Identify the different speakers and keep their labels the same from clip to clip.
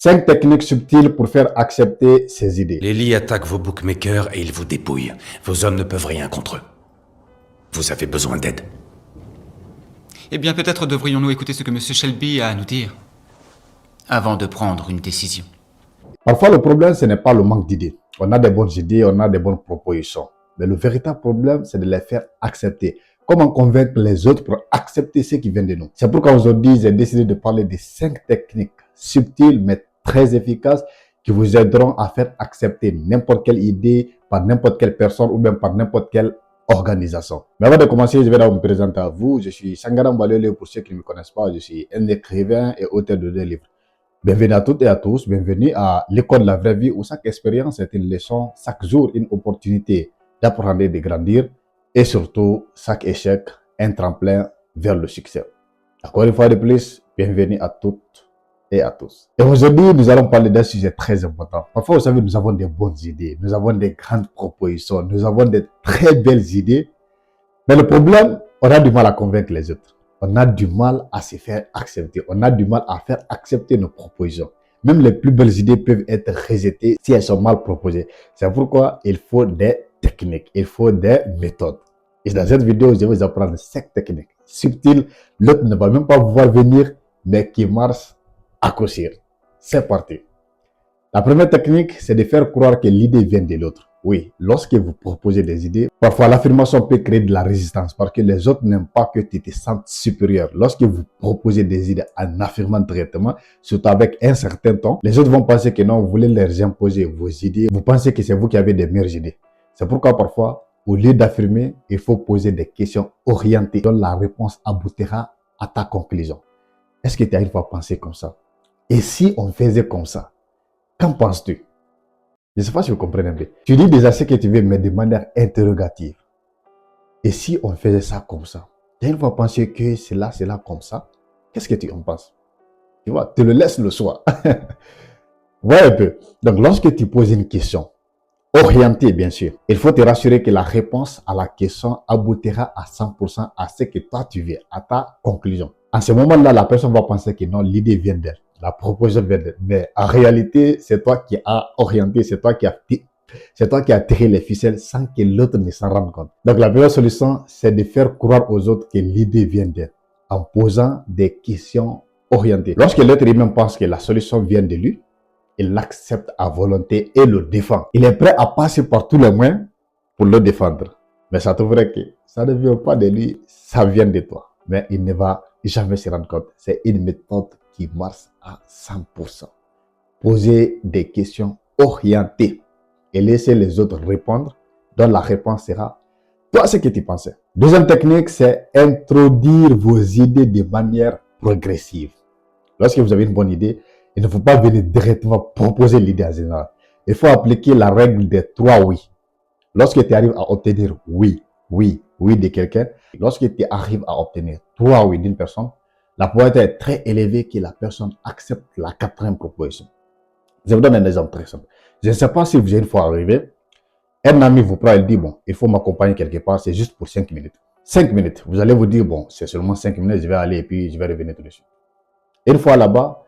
Speaker 1: 5 techniques subtiles pour faire accepter ses idées.
Speaker 2: Lily attaque vos bookmakers et ils vous dépouillent. Vos hommes ne peuvent rien contre eux. Vous avez besoin d'aide.
Speaker 3: Eh bien, peut-être devrions-nous écouter ce que M. Shelby a à nous dire avant de prendre une décision.
Speaker 1: Parfois, le problème, ce n'est pas le manque d'idées. On a des bonnes idées, on a des bonnes propositions. Mais le véritable problème, c'est de les faire accepter. Comment convaincre les autres pour accepter ce qui vient de nous? C'est pourquoi aujourd'hui, j'ai décidé de parler des 5 techniques subtiles mais très efficaces qui vous aideront à faire accepter n'importe quelle idée par n'importe quelle personne ou même par n'importe quelle organisation. Mais avant de commencer, je vais d'abord me présenter à vous. Je suis Sangara Mbalele, pour ceux qui ne me connaissent pas. Je suis un écrivain et auteur de 2 livres. Bienvenue à toutes et à tous. Bienvenue à l'école de la vraie vie où chaque expérience est une leçon, chaque jour une opportunité d'apprendre et de grandir. Et surtout, chaque échec, un tremplin vers le succès. Encore une fois de plus, bienvenue à toutes et à tous. Et aujourd'hui, nous allons parler d'un sujet très important. Parfois, vous savez, nous avons des bonnes idées, nous avons des grandes propositions, nous avons des très belles idées. Mais le problème, on a du mal à convaincre les autres. On a du mal à se faire accepter. On a du mal à faire accepter nos propositions. Même les plus belles idées peuvent être rejetées si elles sont mal proposées. C'est pourquoi il faut des techniques, il faut des méthodes. Et dans cette vidéo, je vais vous apprendre 5 techniques subtiles. L'autre ne va même pas vous voir venir, mais qui marchent à coup sûr. C'est parti. La première technique, c'est de faire croire que l'idée vient de l'autre. Oui, lorsque vous proposez des idées, parfois l'affirmation peut créer de la résistance parce que les autres n'aiment pas que tu te sentes supérieur. Lorsque vous proposez des idées en affirmant directement, surtout avec un certain ton, les autres vont penser que non, vous voulez leur imposer vos idées. Vous pensez que c'est vous qui avez des meilleures idées. C'est pourquoi parfois, au lieu d'affirmer, il faut poser des questions orientées dont la réponse aboutira à ta conclusion. Est-ce que tu as une fois pensé comme ça? Et si on faisait comme ça? Qu'en penses-tu? Je ne sais pas si vous comprenez un peu. Tu dis déjà ce que tu veux, mais de manière interrogative. Et si on faisait ça comme ça? Tu as une fois pensé que c'est là comme ça? Qu'est-ce que tu en penses? Tu vois, tu le laisses le choix. Ouais, un peu. Donc, lorsque tu poses une question, orientée bien sûr, il faut te rassurer que la réponse à la question aboutira à 100% à ce que toi tu veux, à ta conclusion. En ce moment-là, la personne va penser que non, l'idée vient d'elle. La proposition vient d'elle. Mais en réalité, c'est toi qui as orienté, c'est toi qui as tiré les ficelles sans que l'autre ne s'en rende compte. Donc la meilleure solution, c'est de faire croire aux autres que l'idée vient d'elle en posant des questions orientées. Lorsque l'autre lui-même pense que la solution vient de lui, il l'accepte à volonté et le défend. Il est prêt à passer par tous les moyens pour le défendre. Mais ça trouverait que ça ne vient pas de lui, ça vient de toi. Mais il ne va jamais se rendre compte. C'est une méthode qui marche à 100%. Posez des questions orientées et laissez les autres répondre, dont la réponse sera toi ce que tu pensais. Deuxième technique, c'est introduire vos idées de manière progressive. Lorsque vous avez une bonne idée, il ne faut pas venir directement proposer l'idée à général. Il faut appliquer la règle des 3 oui. Lorsque tu arrives à obtenir oui de quelqu'un, lorsque tu arrives à obtenir 3 oui d'une personne, la probabilité est très élevée que la personne accepte la 4e proposition. Je vous donne un exemple très simple. Je ne sais pas si vous êtes une fois arrivé, un ami vous prend et dit, bon, il faut m'accompagner quelque part, c'est juste pour 5 minutes. 5 minutes, vous allez vous dire, bon, c'est seulement 5 minutes, je vais aller et puis je vais revenir tout de suite. Une fois là-bas,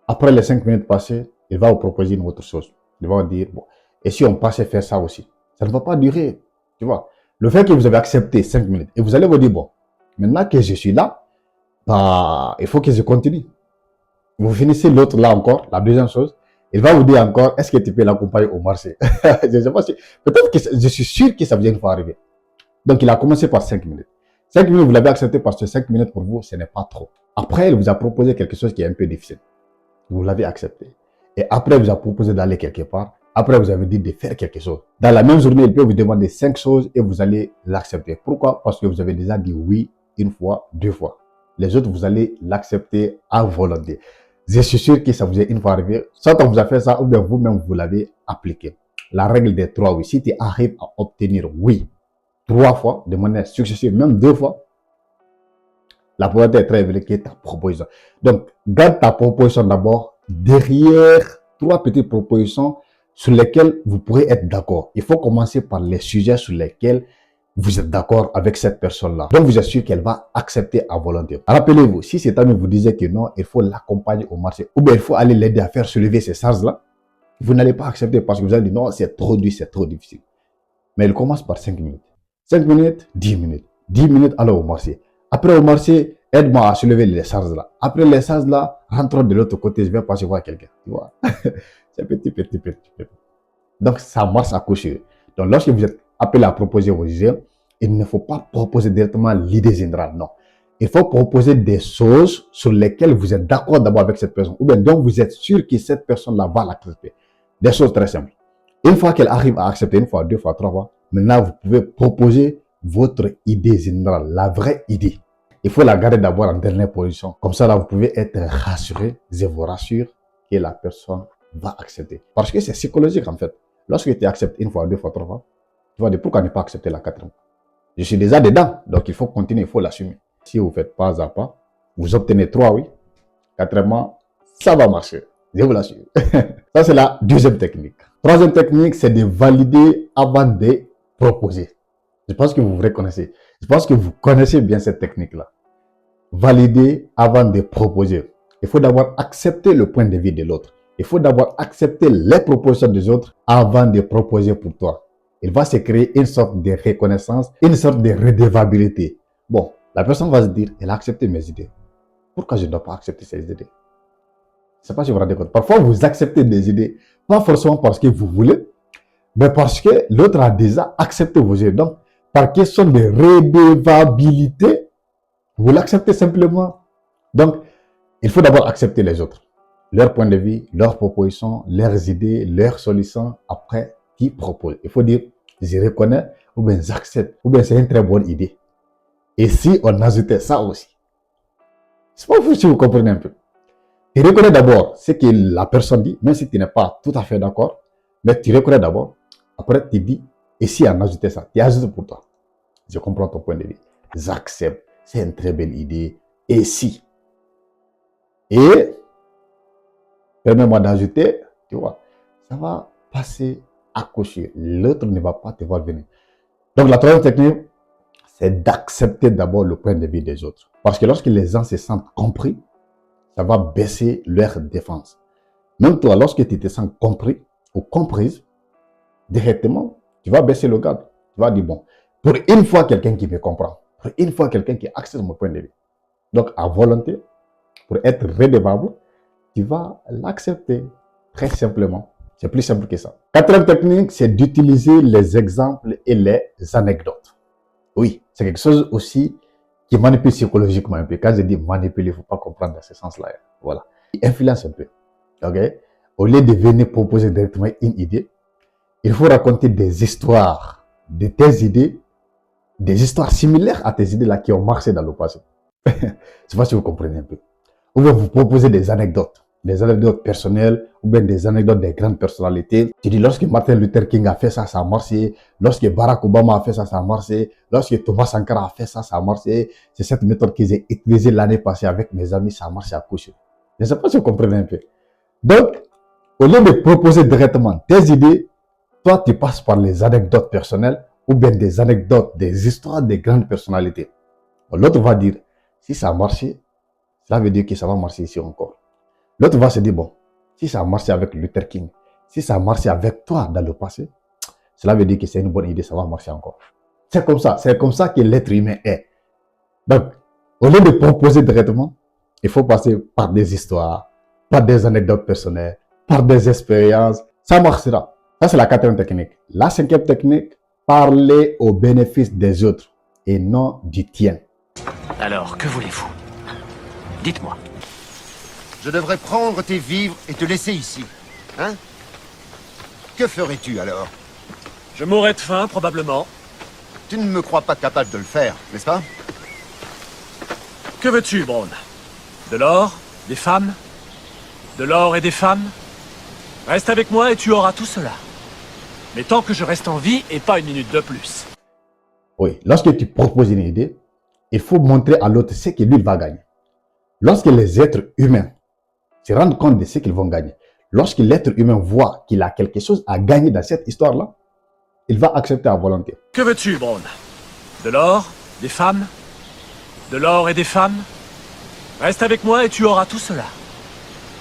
Speaker 1: après les 5 minutes passées, il va vous proposer une autre chose. Il va vous dire, bon, et si on passait faire ça aussi? Ça ne va pas durer, tu vois. Le fait que vous avez accepté 5 minutes, et vous allez vous dire, bon, maintenant que je suis là, bah, il faut que je continue. Vous finissez l'autre là encore, la deuxième chose, il va vous dire encore, est-ce que tu peux l'accompagner au marché? Je ne sais pas si, peut-être que je suis sûr que ça vient une fois arriver. Donc, il a commencé par 5 minutes. 5 minutes, vous l'avez accepté parce que 5 minutes pour vous, ce n'est pas trop. Après, il vous a proposé quelque chose qui est un peu difficile. Vous l'avez accepté. Et après, il vous a proposé d'aller quelque part. Après, vous avez dit de faire quelque chose. Dans la même journée, il peut vous demander 5 choses et vous allez l'accepter. Pourquoi? Parce que vous avez déjà dit oui une fois, 2 fois. Les autres, vous allez l'accepter à volonté. Je suis sûr que ça vous est une fois arrivé. Soit on vous a fait ça ou bien vous-même, vous l'avez appliqué. La règle des 3 oui. Si tu arrives à obtenir oui 3 fois, de manière successive, même 2 fois, la probabilité est très élevée que ta proposition. Donc, garde ta proposition d'abord derrière 3 petites propositions sur lesquelles vous pourrez être d'accord. Il faut commencer par les sujets sur lesquels vous êtes d'accord avec cette personne-là. Donc, vous êtes sûr qu'elle va accepter à volonté. Rappelez-vous, si cet ami vous disait que non, il faut l'accompagner au marché, ou bien il faut aller l'aider à faire soulever ces charges-là, vous n'allez pas accepter parce que vous allez dire non, c'est trop dur, c'est trop difficile. Mais il commence par 5 minutes. 5 minutes, 10 minutes. 10 minutes, allons au marché. Après au marché, aide-moi à soulever les charges-là. Après les charges-là, rentrons de l'autre côté, je vais passer voir quelqu'un. Tu vois, c'est petit. Donc, ça marche à coup sûr. Donc, lorsque vous êtes appelé à proposer vos idées, il ne faut pas proposer directement l'idée générale, non. Il faut proposer des choses sur lesquelles vous êtes d'accord d'abord avec cette personne, ou bien donc vous êtes sûr que cette personne-là va l'accepter. Des choses très simples. Une fois qu'elle arrive à accepter, une fois, deux fois, trois fois, maintenant vous pouvez proposer votre idée générale, la vraie idée. Il faut la garder d'abord en dernière position. Comme ça, là, vous pouvez être rassuré, je vous rassure que la personne va accepter. Parce que c'est psychologique en fait. Lorsque tu acceptes une fois, deux fois, trois fois, tu vas dire pourquoi ne pas accepter la quatrième. Je suis déjà dedans, donc il faut continuer, il faut l'assumer. Si vous faites pas à pas, vous obtenez 3 oui. Quatrièmement, ça va marcher. Je vous l'assure. Ça, c'est la deuxième technique. Troisième technique, c'est de valider avant de proposer. Je pense que vous vous reconnaissez. Je pense que vous connaissez bien cette technique-là. Valider avant de proposer. Il faut d'abord accepter le point de vue de l'autre. Il faut d'abord accepter les propositions des autres avant de proposer pour toi. Il va se créer une sorte de reconnaissance, une sorte de redevabilité. Bon, la personne va se dire, elle a accepté mes idées. Pourquoi je ne dois pas accepter ces idées? Je ne sais pas si vous vous rendez compte. Parfois, vous acceptez des idées, pas forcément parce que vous voulez, mais parce que l'autre a déjà accepté vos idées. Donc, par question de redevabilité, vous l'acceptez simplement. Donc, il faut d'abord accepter les autres. Leur point de vue, leurs propositions, leurs idées, leurs solutions, après, qui propose. Il faut dire, je reconnais, ou bien j'accepte, ou bien c'est une très bonne idée. Et si on ajoutait ça aussi, c'est pas fou si vous comprenez un peu. Tu reconnais d'abord ce que la personne dit, même si tu n'es pas tout à fait d'accord, mais tu reconnais d'abord. Après, tu dis, et si on ajoutait ça, tu ajoutes pour toi. Je comprends ton point de vue. J'accepte, c'est une très belle idée. Et si. Et, permets-moi d'ajouter, tu vois, ça va passer à cocher. L'autre ne va pas te voir venir. Donc, la troisième technique, c'est d'accepter d'abord le point de vue des autres. Parce que lorsque les gens se sentent compris, ça va baisser leur défense. Même toi, lorsque tu te sens compris ou comprise, directement, tu vas baisser le garde. Tu vas dire, bon, pour une fois, quelqu'un qui me comprend, pour une fois, quelqu'un qui accepte mon point de vue. Donc, à volonté, pour être redevable, tu vas l'accepter très simplement. C'est plus simple que ça. Quatrième technique, c'est d'utiliser les exemples et les anecdotes. Oui, c'est quelque chose aussi qui manipule psychologiquement un peu. Quand je dis manipuler, il ne faut pas comprendre dans ce sens-là. Voilà. Il influence un peu. Okay? Au lieu de venir proposer directement une idée, il faut raconter des histoires de tes idées, des histoires similaires à tes idées là qui ont marché dans le passé. Je ne sais pas si vous comprenez un peu. Ou bien vous proposez des anecdotes personnelles, ou bien des anecdotes des grandes personnalités. Tu dis, lorsque Martin Luther King a fait ça, ça a marché. Lorsque Barack Obama a fait ça, ça a marché. Lorsque Thomas Sankara a fait ça, ça a marché. C'est cette méthode que j'ai utilisée l'année passée avec mes amis, ça a marché à coup sûr. Je ne sais pas si vous comprenez un peu. Donc, au lieu de proposer directement tes idées, toi, tu passes par les anecdotes personnelles, ou bien des anecdotes, des histoires des grandes personnalités. L'autre va dire, si ça a marché, cela veut dire que ça va marcher ici encore. L'autre va se dire, bon, si ça a marché avec Luther King, si ça a marché avec toi dans le passé, cela veut dire que c'est une bonne idée, ça va marcher encore. C'est comme ça que l'être humain est. Donc, au lieu de proposer directement, il faut passer par des histoires, par des anecdotes personnelles, par des expériences. Ça marchera. Ça, c'est la quatrième technique. La cinquième technique, parler au bénéfice des autres et non du tien.
Speaker 4: Alors, que voulez-vous? Dites-moi.
Speaker 5: Je devrais prendre tes vivres et te laisser ici. Hein? Que ferais-tu alors?
Speaker 4: Je mourrais de faim, probablement.
Speaker 5: Tu ne me crois pas capable de le faire, n'est-ce pas?
Speaker 4: Que veux-tu, Braun? De l'or? Des femmes? De l'or et des femmes? Reste avec moi et tu auras tout cela. Mais tant que je reste en vie et pas une minute de plus.
Speaker 1: Oui, lorsque tu proposes une idée, il faut montrer à l'autre ce que lui va gagner. Lorsque les êtres humains se rendent compte de ce qu'ils vont gagner, lorsque l'être humain voit qu'il a quelque chose à gagner dans cette histoire-là, il va accepter à volonté.
Speaker 4: Que veux-tu, Braun? De l'or, des femmes, de l'or et des femmes. Reste avec moi et tu auras tout cela.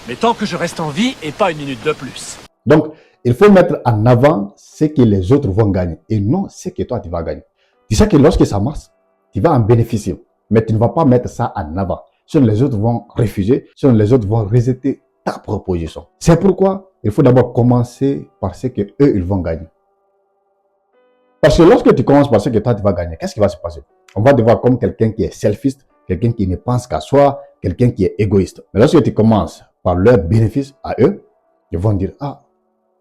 Speaker 4: Mais tant que je reste en vie et pas une minute de plus.
Speaker 1: Donc, il faut mettre en avant ce que les autres vont gagner et non ce que toi tu vas gagner. Tu sais que lorsque ça marche, tu vas en bénéficier. Mais tu ne vas pas mettre ça en avant. Sinon, les autres vont refuser. Sinon, les autres vont rejeter ta proposition. C'est pourquoi il faut d'abord commencer par ce que eux ils vont gagner. Parce que lorsque tu commences par ce que toi tu vas gagner, qu'est-ce qui va se passer? On va te voir comme quelqu'un qui est selfiste, quelqu'un qui ne pense qu'à soi, quelqu'un qui est égoïste. Mais lorsque tu commences par leur bénéfice à eux, ils vont dire, ah,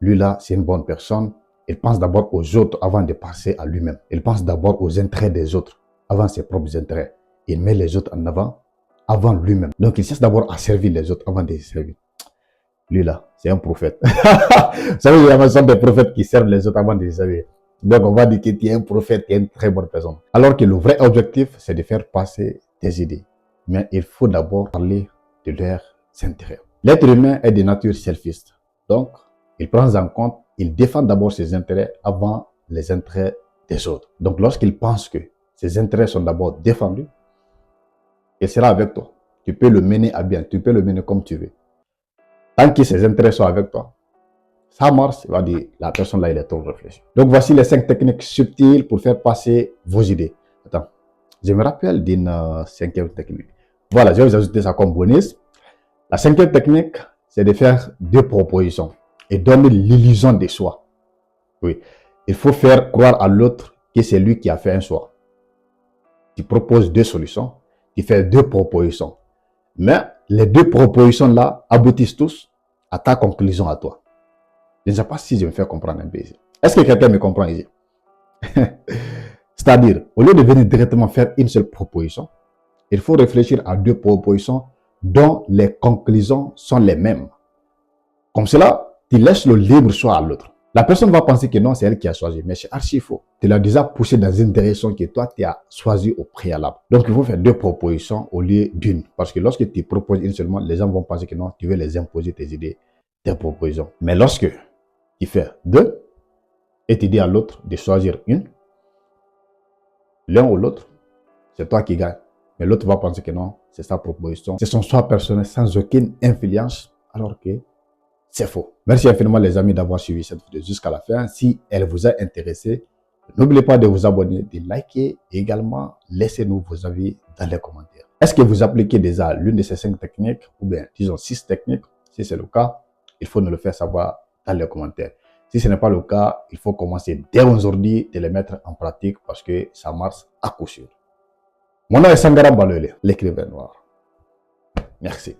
Speaker 1: lui là, c'est une bonne personne. Il pense d'abord aux autres avant de penser à lui-même. Il pense d'abord aux intérêts des autres avant ses propres intérêts. Il met les autres en avant lui-même. Donc, il cherche d'abord à servir les autres avant de les servir. Lui là, c'est un prophète. Vous savez, il y a une sorte de prophètes qui servent les autres avant de les servir. Donc, on va dire que tu es un prophète, tu es une très bonne personne. Alors que le vrai objectif, c'est de faire passer tes idées. Mais il faut d'abord parler de leurs intérêts. L'être humain est de nature selfiste. Donc, il prend en compte, il défend d'abord ses intérêts avant les intérêts des autres. Donc, lorsqu'il pense que ses intérêts sont d'abord défendus, il sera avec toi. Tu peux le mener à bien, tu peux le mener comme tu veux. Tant que ses intérêts sont avec toi, ça marche, il va dire, la personne là, il est trop réfléchi. Donc, voici les 5 techniques subtiles pour faire passer vos idées. Attends, je me rappelle d'une 5e technique. Voilà, je vais vous ajouter ça comme bonus. La 5e technique, c'est de faire 2 propositions et donner l'illusion de soi. Oui, il faut faire croire à l'autre que c'est lui qui a fait un choix. Tu proposes 2 solutions, tu fais 2 propositions. Mais les 2 propositions là aboutissent tous à ta conclusion à toi. Je ne sais pas si je me fais comprendre un peu ici. Est-ce que quelqu'un me comprend ici? C'est-à-dire, au lieu de venir directement faire une seule proposition, il faut réfléchir à 2 propositions dont les conclusions sont les mêmes. Comme cela, tu laisses le libre choix à l'autre. La personne va penser que non, c'est elle qui a choisi, mais c'est archi faux. Tu l'as déjà poussé dans une direction que toi, tu as choisi au préalable. Donc, il faut faire 2 propositions au lieu d'une. Parce que lorsque tu proposes une seulement, les gens vont penser que non, tu veux les imposer tes idées, tes propositions. Mais lorsque tu fais 2 et tu dis à l'autre de choisir une, l'un ou l'autre, c'est toi qui gagne. Mais l'autre va penser que non, c'est sa proposition. C'est son choix personnel sans aucune influence, alors que c'est faux. Merci infiniment les amis d'avoir suivi cette vidéo jusqu'à la fin. Si elle vous a intéressé, n'oubliez pas de vous abonner, de liker et également laissez-nous vos avis dans les commentaires. Est-ce que vous appliquez déjà l'une de ces 5 techniques ou bien disons 6 techniques? Si c'est le cas, il faut nous le faire savoir dans les commentaires. Si ce n'est pas le cas, il faut commencer dès aujourd'hui de les mettre en pratique parce que ça marche à coup sûr. Mon nom est Sangara Balole, l'écrivain noir. Merci.